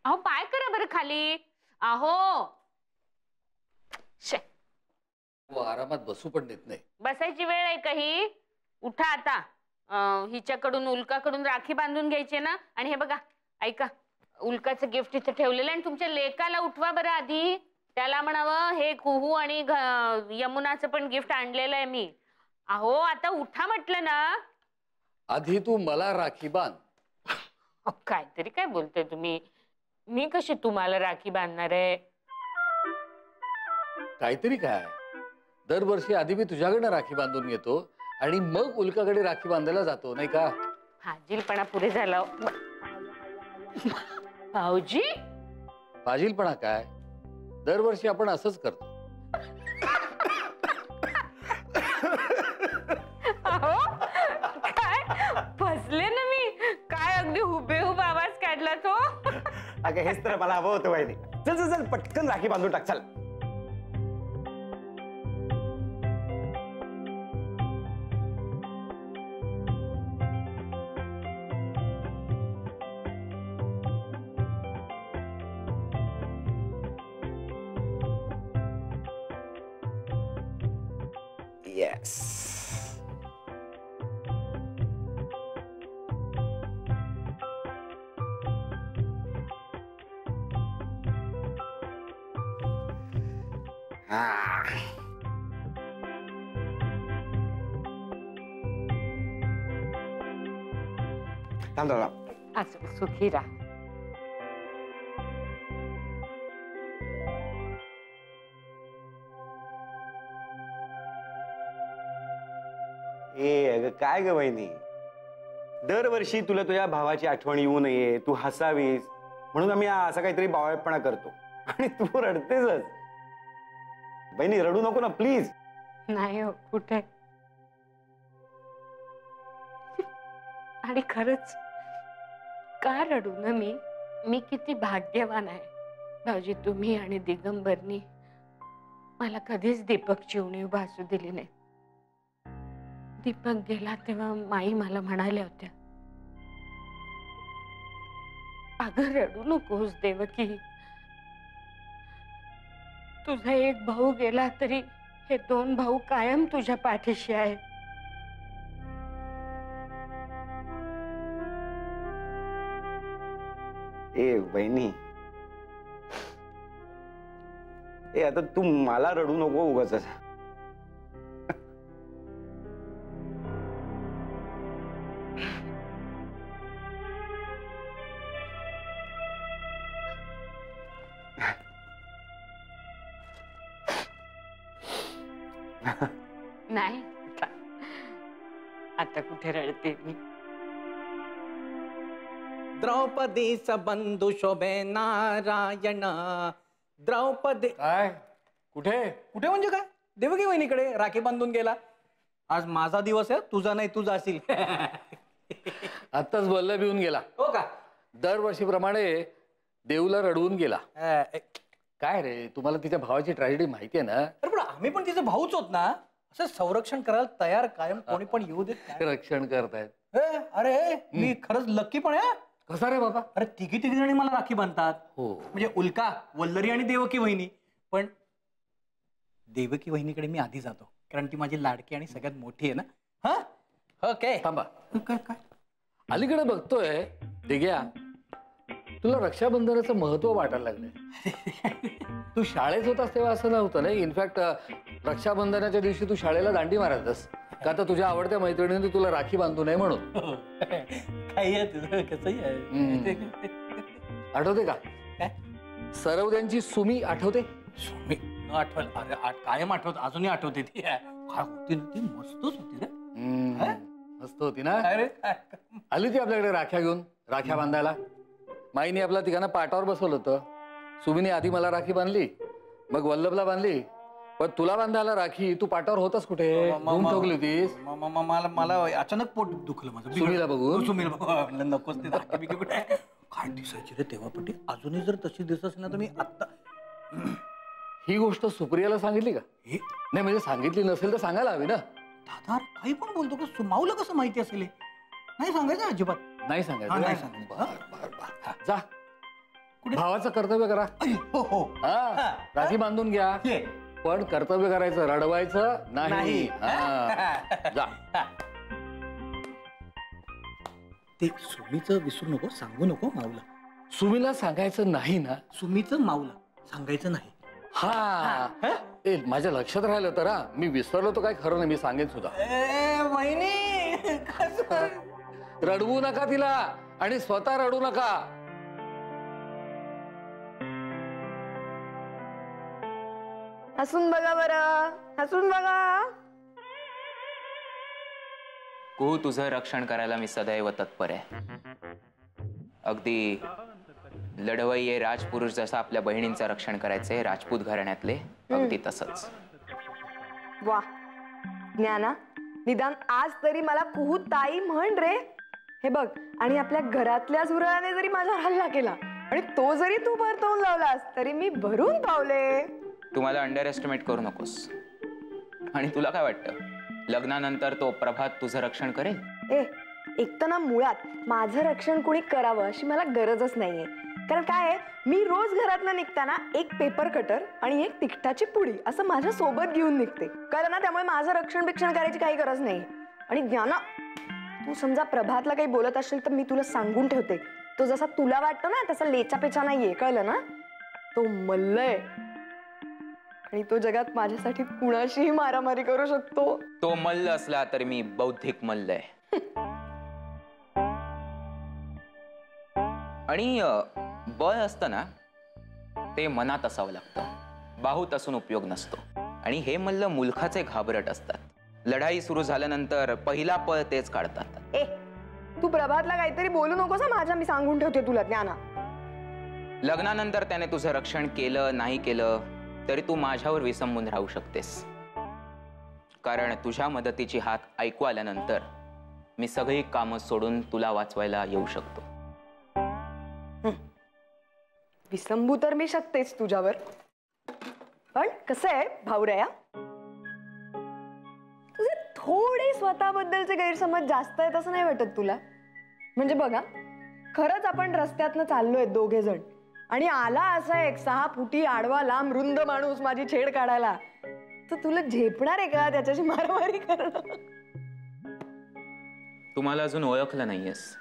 अहो पाय करा बरं खाली. अहो आरामात बसू पण देत नाही. बसायची वेळ आहे का ही? उठा आता. हिच्याकडून उल्काकडून राखी बांधून घ्यायची ना. आणि हे बघा ऐका, उल्काचं गिफ्ट इथे ठेवलेलं आहे. तुमच्या लेकाला उठवा बरं आधी. त्याला म्हणावं हे कुहू आणि यमुनाचं पण गिफ्ट आणलेलं आहे मी. अहो आता उठा म्हटलं ना. आधी तू मला राखी बांध. काहीतरी काय बोलते तुम्ही? मी कशी तुम्हाला राखी बांधणार आहे? काहीतरी काय? दरवर्षी आधी मी तुझ्याकडनं राखी बांधून घेतो आणि मग उल्काकडे राखी बांधायला जातो, नाही का? फाजीलपणा पुरे झाला भाऊजी. फाजीलपणा काय? दरवर्षी आपण असंच करतो. काय फसले ना मी? काय अगदी हुबेहूब आवाज काढला तो. अगं हेच तर मला हवं होतं वहिनी. चल चल चल पटकन राखी बांधून टाक. चल. येस. थांब थांब. असं सुखी राहा. अगं काय ग वहिनी, दरवर्षी तुला तुझ्या भावाची आठवण येऊ नये, तू हसावीस म्हणून आम्ही असा काहीतरी बावळटपणा करतो आणि तू रडतेसच. बहिणी रडू नको ना प्लीज. नाही हो कुठे. आणि खरंच का रडू ना मी किती भाग्यवान आहे भाऊजी. तुम्ही आणि दिगंबरनी मला कधीच दीपकची उणीव भासू दिली नाही. दीपक गेला तेव्हा माई मला म्हणाल्या होत्या, अगं रडू नकोस देवकी. तुझा एक भाऊ गेला तरी हे दोन भाऊ कायम तुझ्या पाठीशी आहेत. वहिनी आता तू मला रडू नको उगाच. नाही आता कुठे रडते मी. द्रौपदी सबंधु शोभे नारायण. द्रौपदी काय? कुठे कुठे म्हणजे काय? देवकी वहिनीकडे राखी बांधून गेला. आज माझा दिवस आहे, तुझा नाही. तू जाशील. आत्ताच वल्लभ येऊन गेला. हो का? दरवर्षीप्रमाणे देऊला रडवून गेला. काय रे, तुम्हाला तिच्या भावाची ट्रॅजेडी माहिती आहे ना? अरे पण आम्ही पण तिचे भाऊच होत ना. असं संरक्षण करायला तयार कायम कोणी पण येऊ देत. रक्षण करतायत. अरे मी खरंच लक्की पण आहे. कसा रे बाबा? अरे तिघी जणी मला राखी बांधतात. हो म्हणजे उल्का, वल्लरी आणि देवकी वहिनी. पण देवकी वहिनीकडे मी आधी जातो कारण ती माझी लाडकी आणि सगळ्यात मोठी आहे ना. हा ओके. थांबा. काय काय अलीकडे बघतोय दिग्या, तुला रक्षाबंधनाचं महत्व वाटायला लागलंय. तू शाळेत होतास तेव्हा असं नव्हतं ना. इनफॅक्ट रक्षाबंधनाच्या दिवशी तू शाळेला दांडी मारतस का? तर तुझ्या आवडत्या मैत्रिणीने तुला राखी बांधू नये म्हणून. काही आहे तुझं कसंही आहे. आठवते का? सरवद्यांची सुमी आठवते? सुमी आठवल. अरे कायम आठवत, अजूनही आठवते ती. काय होती ना ती? मस्तच होती रे. मस्त होती ना. अरे आली ती आपल्याकडे राख्या घेऊन, राख्या बांधायला. माईने आपला तिघांना पाटावर बसवलं होतं. सुमीने आधी मला राखी बांधली, मग वल्लभला बांधली. पण तुला बांधायला राखी तू पाटावर होतास कुठे? ठोकली होतीस. मला अचानक पोट दुखलं माझं सुमीला बघून. सुमीला नकोच ते राखी बिकी कुठे काय दिसायची रे तेव्हा. पण अजूनही जर तशी दिसत ना तर मी आत्ता. ही गोष्ट सुप्रियाला सांगितली का? नाही म्हणजे सांगितली नसेल तर सांगायला हवी ना. दादा काही पण बोलतो का? माऊला कसं माहिती असेल? नाही सांगायचं अजिबात. नाही सांगायचं. नाही सांगायचं. जा भावाचं कर्तव्य करा. हो हो. हा, राखी बांधून घ्या, ये. पण कर्तव्य करायचं, रडवायचं नाही. नाही. हा, जा. ते सुमीचं विसरू नको, सांगू नको माऊला. सुमीला सांगायचं नाही ना. सुमीचं माऊला सांगायचं नाही. हा, ए, माझ्या लक्षात राहिलं तर हा, मी विसरलो तर काय खरं नाही, मी सांगेन सुद्धा. वहिनी कसं? रडवू नका तिला आणि स्वतः रडू नका. हसून बघा बरं, हसून बघा. कुहू, तुझं रक्षण करायला मी सदैव तत्पर आहे. अगदी लढवय्ये राजपुरुष जसं आपल्या बहिणींचं रक्षण करायचंय राजपूत घराण्यातले, अगदी तसंच. वा ज्ञाना, निदान आज तरी मला कुहू ताई म्हण रे. हे बघ, आणि आपल्या घरातल्या झुरळाने जरी माझा हल्ला केला आणि तो जरी तू परतवून लावलास तरी मी भरून पावले. तू मला अंडर एस्टिमेट करू नकोस. आणि तुला काय वाटतं, लग्नानंतर तो प्रभात तुझं रक्षण करेल? एक तर ना मुळात माझं रक्षण कोणी करावं अशी मला गरजच नाहीये. कारण काय आहे, मी रोज घरातनं निघताना एक पेपर कटर आणि एक तिखटाची पुडी असं माझ्या सोबत घेऊन निघते. कळलं ना? त्यामुळे माझं रक्षण बिक्षण करायची काही गरज नाही. आणि ज्ञाना, तू समजा प्रभातला काही बोलत असेल तर मी तुला सांगून ठेवते, तो जसा तुला वाटतो ना तसा लेचा पेचा नाहीये. कळलं ना? तो मल्ल आहे आणि तो जगात माझ्यासाठी कुणाशीही मारामारी करू शकतो. तो मल्ल असला तरी मी बौद्धिक मल्ल आहे. आणि बळ असतं ना ते मनात असावं लागतं, बाहूत असून उपयोग नसतो. आणि हे मल्ल मुलखाचे घाबरट असतात. लढाई सुरू झाल्यानंतर पहिला पळ तेच काढतात. तू प्रभातला काहीतरी बोलू नकोस माझ्या, मी सांगून ठेवते तुला. ज्ञाना, लग्नानंतर त्याने तुझं रक्षण केलं नाही केलं तरी तू माझ्यावर विसंबून राहू शकतेस. कारण तुझ्या मदतीची हाक ऐकू आल्यानंतर मी सगळी कामं सोडून तुला वाचवायला येऊ शकतो. विसंबू तर मी शकतेच तुझ्यावर, पण कसं आहे भाऊराया, तुझे थोडे स्वतःबद्दलचे गैरसमज जास्त आहेत असं नाही वाटत तुला? म्हणजे बघा, खरंच आपण रस्त्यातनं चाललोय दोघे जण आणि आला असा एक 6 फुटी आडवा लांब रुंद माणूस माझी छेड काढायला, तर तुला झेपणार आहे का त्याच्याशी मारामारी करणं? तुम्हाला अजून ओळखलं नाहीयेस.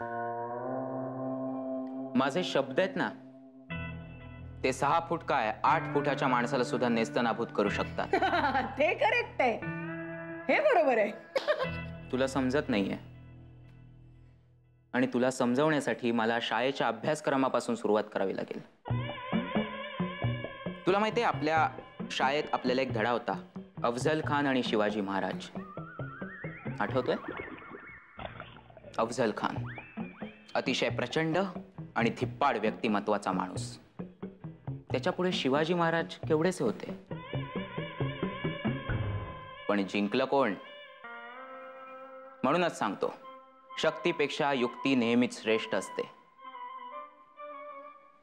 माझे शब्द आहेत ना ते 6 फूट काय 8 फुटाच्या माणसाला सुद्धा नेस्तनाभूत करू शकतात. ते करेक्ट आहे, हे बरोबर आहे. तुला समजत नाहीये आणि तुला समजवण्यासाठी मला शाळेच्या अभ्यासक्रमापासून सुरुवात करावी लागेल. तुला माहितीये, आपल्या शाळेत आपल्याला एक धडा होता, अफझल खान आणि शिवाजी महाराज. आठवतोय? अफझल खान अतिशय प्रचंड आणि धिप्पाड व्यक्तिमत्वाचा माणूस. त्याच्यापुढे शिवाजी महाराज केवढेसे होते, पण जिंकलं कोण? म्हणूनच सांगतो, शक्तीपेक्षा युक्ती नेहमीच श्रेष्ठ असते.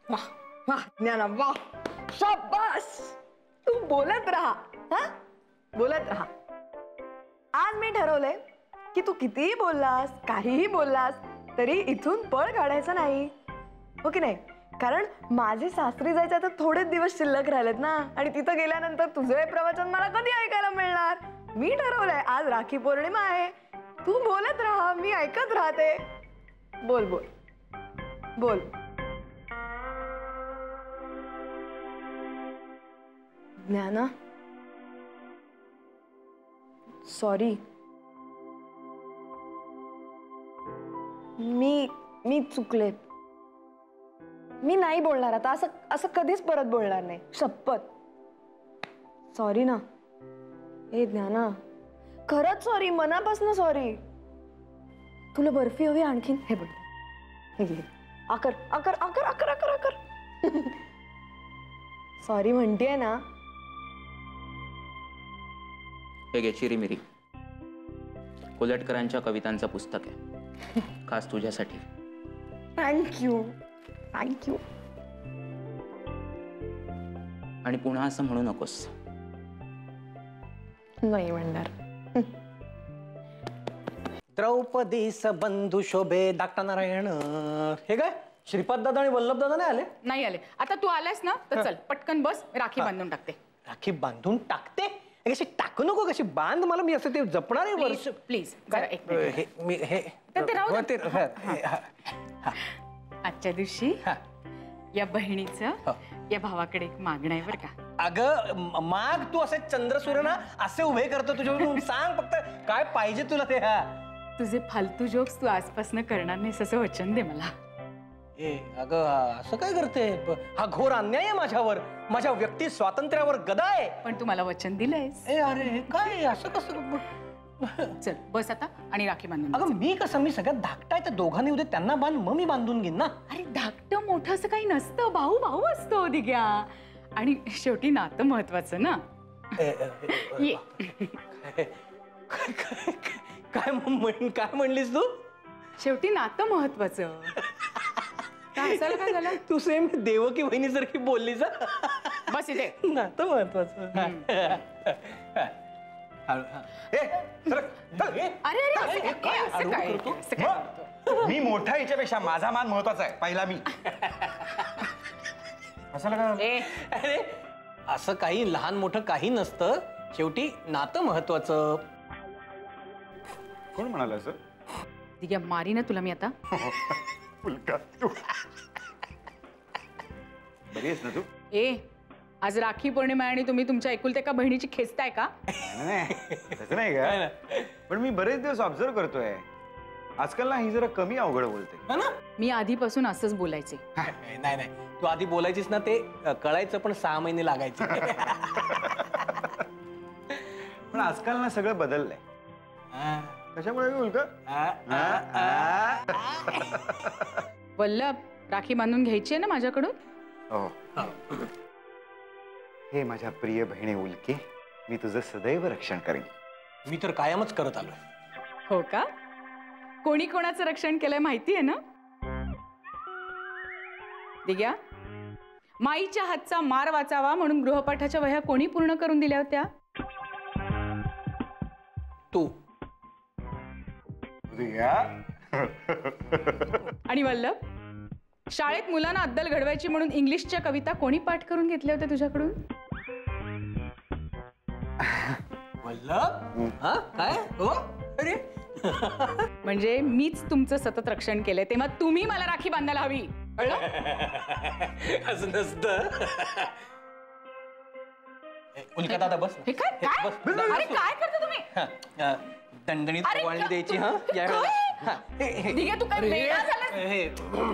वाह वाह ज्ञाना, वाह, शाबास. तू बोलत राहा, हा, बोलत राहा. आज मी ठरवलंय की तू कितीही बोललास, काहीही बोललास तरी इथून पळ काढायचं नाही, हो की नाही? कारण माझे सासरी जायचे आता थोडेच दिवस शिल्लक राहिलेत ना, आणि तिथं गेल्यानंतर तुझे प्रवचन मला कधी ऐकायला मिळणार? मी ठरवलंय, आज राखी पौर्णिमा आहे, तू बोलत राहा, मी ऐकत राहते. बोल बोल बोल. ज्ञाना, सॉरी, मी चुकले. मी नाही बोलणार आता, असं कधीच परत बोलणार नाही, शपथ. सॉरी ना. ए ज्ञाना, खरंच सॉरी, मनापासून सॉरी. तुला बर्फी हवी आणखीन? हे बघ, हे घे. आकर आकर आकर आकर आकर आकर. सॉरी म्हणतेय ना. हे घे, चिरीमिरी. कोलटकरांच्या कवितांचं पुस्तक आहे, खास तुझ्यासाठी. Thank you thank you. आणि पुन्हा असं म्हणू नकोस. नाही म्हणणार. द्रौपदीस बंधू शोभे. धाकटा नारायण. हे काय श्रीपाद दादा आणि वल्लभ दादा नाही आले? नाही आले. आता तू आलास ना तर चल पटकन बस, राखी बांधून टाकते. राखी बांधून टाकते? कशी टाकू नको, कशी बांध मला, मी असं ते जपणार आहे वर्ष. प्लीज काय हे मी हे तर ते राहू दे. हा. आजच्या दिवशी या बहिणीचं या भावाकडे एक मागणं आहे बरं का. अगं माग, तू असे चंद्र सूर्य ना असे उभे करतो तुझ्यावर, सांग फक्त काय पाहिजे तुला ते. तुझे फालतू जोक्स तू आजपासून करणार नाहीस असं वचन दे मला. ए अगं असं काय करते? हा घोर अन्याय आहे माझ्यावर, माझ्या व्यक्ती स्वातंत्र्यावर गदा आहे. पण तू मला वचन दिलंयस. ए अरे हे काय असं कसं? चल बस आता आणि राखी बांधून. अगं मी कसं, मी सगळ्यात धाकटा आहे, तर दोघांनी उद्या त्यांना बांध, मग मी बांधून घेईन ना. अरे धाकटं मोठं असं काही नसतं, भाऊ भाऊ असतो दिग्या. आणि शेवटी नातं महत्वाचं ना. ये. काय म्हणलीस तू? शेवटी नातं महत्वाचं. काय असायला काय झालं? तू सेम देवकी बहिणीसारखी बोललीस. बस इथे. नातं महत्वाचं. अरे अरे असं काय? मी मोठा याच्यापेक्षा माझा मान महत्वाचा आहे, पहिला मी. अरे असं काही लहान मोठं काही नसतं, शेवटी नातं महत्वाचं. कोण म्हणाल असं? दिग्या मारी ना तुला मी आता. उल्का तू बरी आहेस ना तू? ए आज राखी पौर्णिमा आणि तुम्ही तुमच्या एकुलत्या एका बहिणीची खेचताय का? नाही तसं नाही का, पण मी बरेच दिवस ऑब्झर्व करतोय, आजकाल ना ही जरा कमी अवघड बोलते. मी आधीपासून असंच बोलायचे. नाही नाही, तू आधी बोलायचीस ना, ते कळायचं पण 6 महिने लागायचे. पण आजकाल ना सगळं बदललंय. कशामुळे उल्का? वल्लभ राखी बांधून घ्यायची आहे ना माझ्याकडून? हो. हे माझ्या प्रिय बहिणी उल्के, मी तुझं सदैव रक्षण करेन. मी तर कायमच करत आलोय. हो का? कोणी कोणाचं रक्षण केलंय माहिती आहे ना? दिग्या, माईच्या हातचा मार वाचावा म्हणून गृहपाठाच्या वह्या कोणी पूर्ण करून दिल्या होत्या? तू. आणि वल्लभ, शाळेत मुलांना अद्दल घडवायची म्हणून इंग्लिशच्या कविता कोणी पाठ करून घेतल्या होत्या तुझ्याकडून? वल्लभ? हा काय? हो अरे म्हणजे मीच तुमचं सतत रक्षण केलंय, तेव्हा तुम्ही मला राखी बांधायला हवी. असं नसतं. उल्का दादा बस. हे काय काय? अरे काय करता तुम्ही? दणदणीत अरे, ओवाळणी द्यायची. हा दिग्या तू काय वेडा झालास?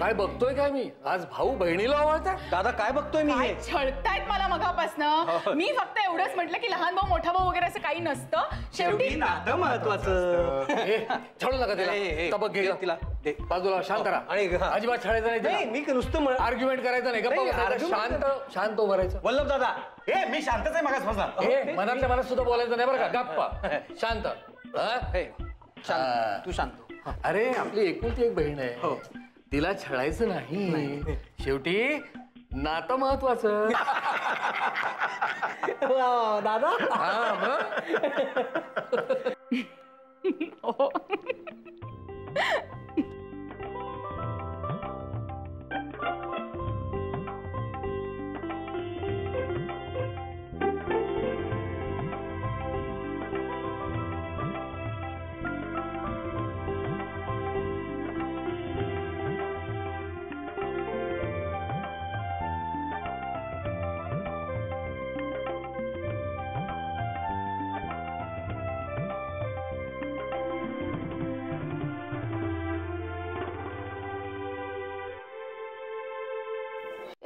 काय बघतोय काय मी? आज भाऊ बहिणीला आवडतात. दादा काय बघतोय मी? काय छळतायत मला मगापासनं. मी फक्त एवढंच म्हटलं की लहान भाऊ मोठा भाऊ वगैरे असं काही नसतं. शेवटी नातं महत्वाचं. छळू नका तिला. तबक घे तिला दे. बाजूला शांत राहा. आणि अजिबात छळायचं नाही. नाही मी नुसतं आर्ग्युमेंट करायचं नाही. गप्पा नाही, बसायचं. argument शांत शांत उभं राहायचं. वल्लभ दादा, हे मी शांतच आहे मागासपासून. हे मनातल्या मनात सुद्धा बोलायचं नाही बरं का. गप्पा शांत. शांत, तू शांत. अरे आपली एकुलती एक बहीण आहे, तिला छळायचं नाही. शेवटी नातं महत्वाचं. दादा हा मग.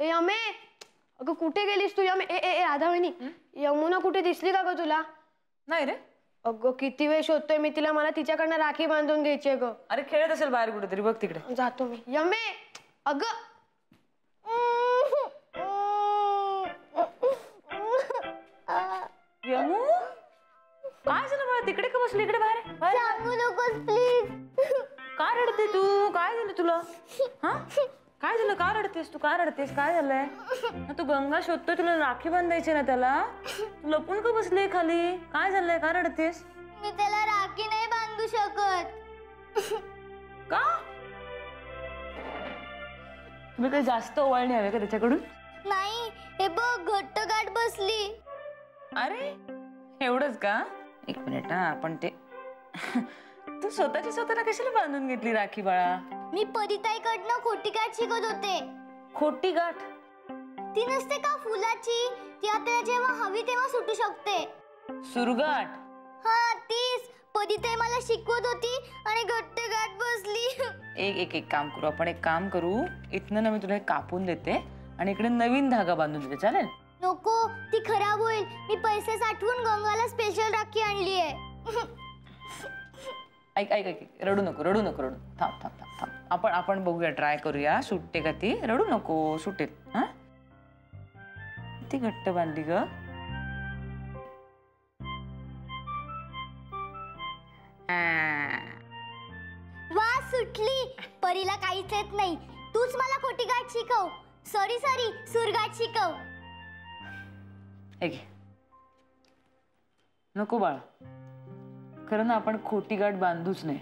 यमे, अगं कुठे गेलीस तू? यमे, ए ए ए राधा वहिनी, यमुना कुठे दिसली का ग तुला? नाही रे. अगं किती वेळ शोधतोय मी तिला, मला तिच्याकडनं राखी बांधून घ्यायची आहे ग. अरे खेळत असेल बाहेर कुठेतरी, बघ तिकडे. जातो मी. यमे, अगं यमू, काय झालं मला? तिकडे का बसली? इकडे बाहेर सांगू नकोस प्लीज. काय रडते तू? काय झालं तुला? हा काय झालं? का रडतेस तू? का रडतेस? काय झालंय? तू गंगा शोधतोय, तुला राखी बांधायची ना त्याला. तू लपून का बसले खाली? काय झालंय? का रडतेस? मी त्याला राखी नाही बांधू शकत. का? मी काही जास्त ओवाळणी हवे का त्याच्याकडून? नाही, हे बघ घट्ट गाठ बसली. अरे एवढंच का? एक मिनिट हा, आपण ते तू स्वतःला कशाला बांधून घेतली राखी बाळा? मी परिताईकडनं खोटी गाठ शिकत होते. खोटी गाठ? ती नसते का फुलाची, ती आता जेव्हा हवी तेव्हा सुटू शकते. सुरगाट? हा तीच. परिताई मला शिकवत होती आणि घट्ट गाठ बसली. एक काम करू आपण, एक काम करू, इथनं ना मी तुला कापून देते आणि इकडे नवीन धागा बांधून देते, चालेल? नको, ती खराब होईल. मी पैसे साठवून गंगाला स्पेशल राखी आणली आहे. ऐक रडू नको. थांब आपण बघूया, ट्राय करूया. सुटते का ती? रडू नको, सुटेल. हा ती घट्ट बांधली ग. वा सुटली. परीला काहीच येत नाही. तूच मला खोटी गाठ शिकव. सॉरी सुरगाठ शिकव. नको बाळा, खरं ना आपण खोटी गाठ बांधूच नाही.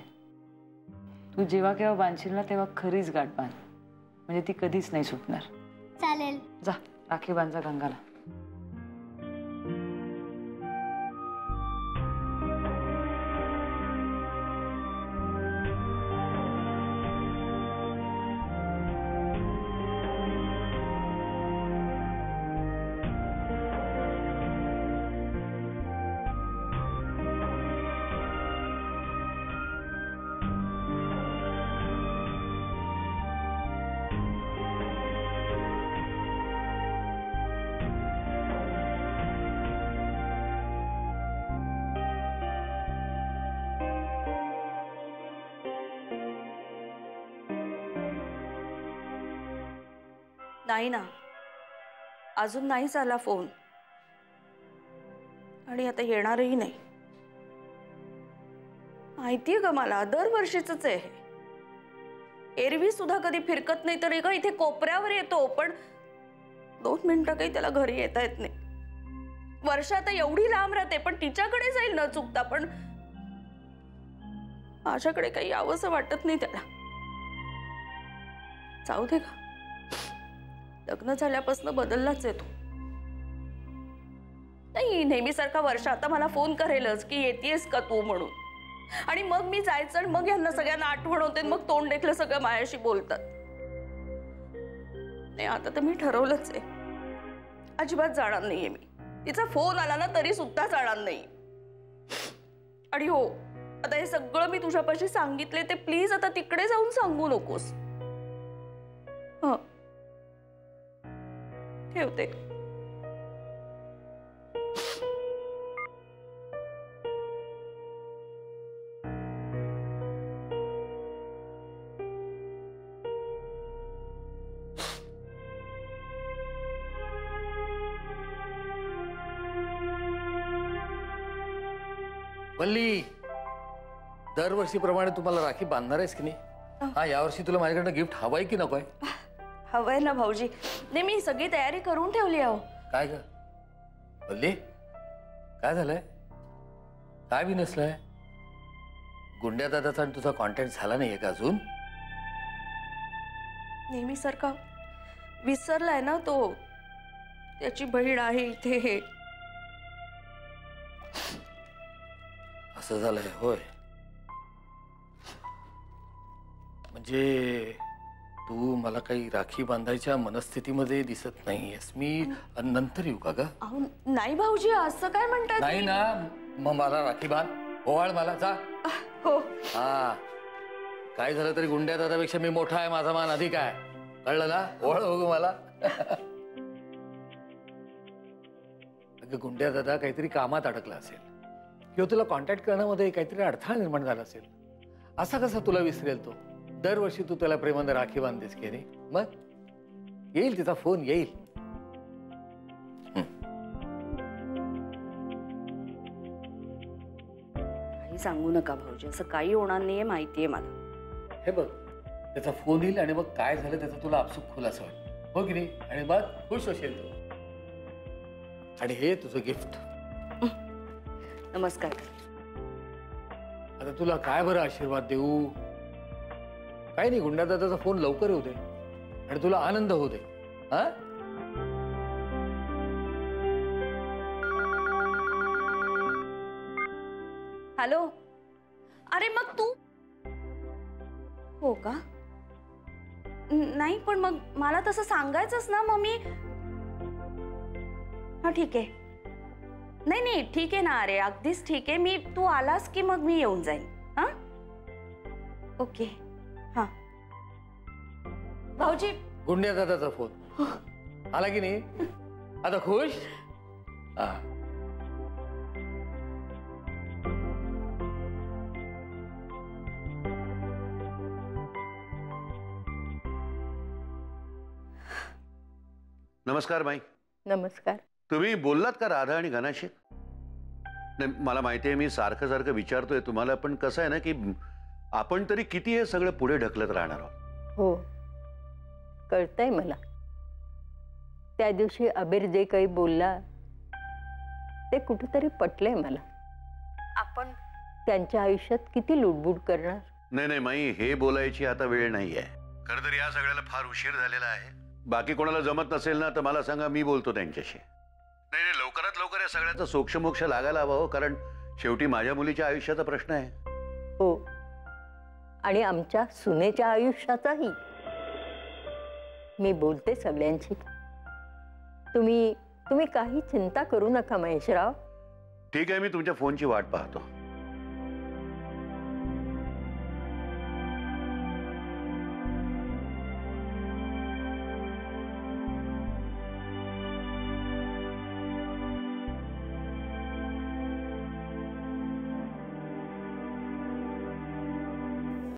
तू जेव्हा केव्हा बांधशील ना तेव्हा खरीच गाठ बांध, म्हणजे ती कधीच नाही सुटणार. चालेल. जा राखी बांध जा गंगाला. नाही ना, अजून नाहीच आला फोन आणि आता येणारही नाही. माहितीये का मला, दरवर्षीच आहे हे. एरवी सुद्धा कधी फिरकत नाही तर एका इथे कोपऱ्यावर येतो, पण 2 मिनिटं काही त्याला घरी येता येत नाही. वर्षा आता एवढी लांब राहते पण तिच्याकडे जाईल न चुकता, पण माझ्याकडे काही यावंसं वाटत नाही त्याला. जाऊ दे का, लग्न झाल्यापासून बदललाच आहे तो. नाही, नेहमीसारखा वर्षा आता मला फोन करेलच की येतेस का तू म्हणून, आणि मग मी जायचं आणि मग यांना सगळ्यांना आठवण होते, मग तोंड देखलं सगळं माझ्याशी बोलतात. नाही, आता तर मी ठरवलंच आहे, अजिबात जाणार नाहीये मी. तिचा फोन आला ना तरी सुद्धा जाणार नाही. आणि हो, आता हे सगळं मी तुझ्यापाशी सांगितले ते प्लीज आता तिकडे जाऊन सांगू नकोस. हं, ठेवते. वल्ली, दरवर्षीप्रमाणे तुम्हाला राखी बांधणार आहेस की नाही? हा, यावर्षी तुला माझ्याकडनं गिफ्ट हवंय की नकोय? हवंय ना भाऊजी. नाही, मी सगळी तयारी करून ठेवली आहे. काय ग वल्ली, काय झालंय? काय बी नसलंय? गुंड्या दादाचा आणि तुझा कॉन्टॅक्ट झाला नाहीये का अजून? नेहमीसारखा विसरलाय ना तो. त्याची बहीण आहे इथे. असं झालंय होय? म्हणजे तू मला काही राखी बांधायच्या मनस्थितीमध्ये दिसत नाहीयेस. मी नंतर येऊ का ग? नाही भाऊजी, असं काय म्हणतात? नाही ना, मग मला राखी बांध, ओवाळ मला, जा. हो. हा, काय झालं तरी गुंड्या दादापेक्षा मी मोठा आहे, माझा मान अधिक आहे, कळलं ना? ओवाळ बघू मला. अगं गुंड्या दादा काहीतरी कामात अडकला असेल किंवा तुला कॉन्टॅक्ट करण्यामध्ये काहीतरी अडथळा निर्माण झाला असेल. असा कसा तुला विसरेल तो? दरवर्षी तू त्याला प्रेमाने राखी बांधतेस की नाही? मग येईल तिचा फोन, येईल. काही सांगू नका भाऊजी, असं काही होणार नाहीये, माहितीये मला. हे बघ, त्याचा फोन येईल आणि मग काय झालं त्याचा तुला आपसूक खुलासा होईल, हो की नाही? आणि मग खुश होशील तू. आणि हे तुझं गिफ्ट. नमस्कार. आता तुला काय बरं आशीर्वाद देऊ? काही नाही, गुंडा दादाचा फोन लवकर येऊ दे आणि तुला आनंद होऊ दे. हा हॅलो. अरे मग तू हो का? नाही पण मग मला तसं सांगायचंच ना. मग मी हा ठीक आहे. नाही नाही ठीक आहे ना. अरे अगदीच ठीक आहे. मी तू आलास की मग मी येऊन जाईन. हा ओके. हा भाऊजी. गुंड्या दादाचा फोन आला की नाही? आता खुश? हा. नमस्कार माई. नमस्कार. तुम्ही बोललात का राधा आणि घनाशी? नाही, मला माहिती आहे मी सारखं सारखं विचारतोय तुम्हाला, पण कसं आहे ना की आपण तरी किती हे सगळं पुढे ढकलत राहणार आहोत. हो कळतंय मला. त्या दिवशी अबीर जे काही बोलला ते कुठेतरी पटलंय मला. आपण त्यांच्या आयुष्यात किती लुडबुड करणार. नाही नाही माई, हे बोलायची आता वेळ नाही आहे. खरं तर या सगळ्याला फार उशीर झालेला आहे. बाकी कोणाला जमत नसेल ना तर मला सांगा, मी बोलतो त्यांच्याशी. नाही नाही लवकरात लवकर या सगळ्याचा सोक्षमोक्ष लागायला हवा हो, कारण शेवटी माझ्या मुलीच्या आयुष्याचा प्रश्न आहे. हो आणि आमच्या सुनेच्या आयुष्याचाही. मी बोलते सगळ्यांशी. तुम्ही काही चिंता करू नका महेशराव. ठीक आहे, मी तुमच्या फोनची वाट पाहतो.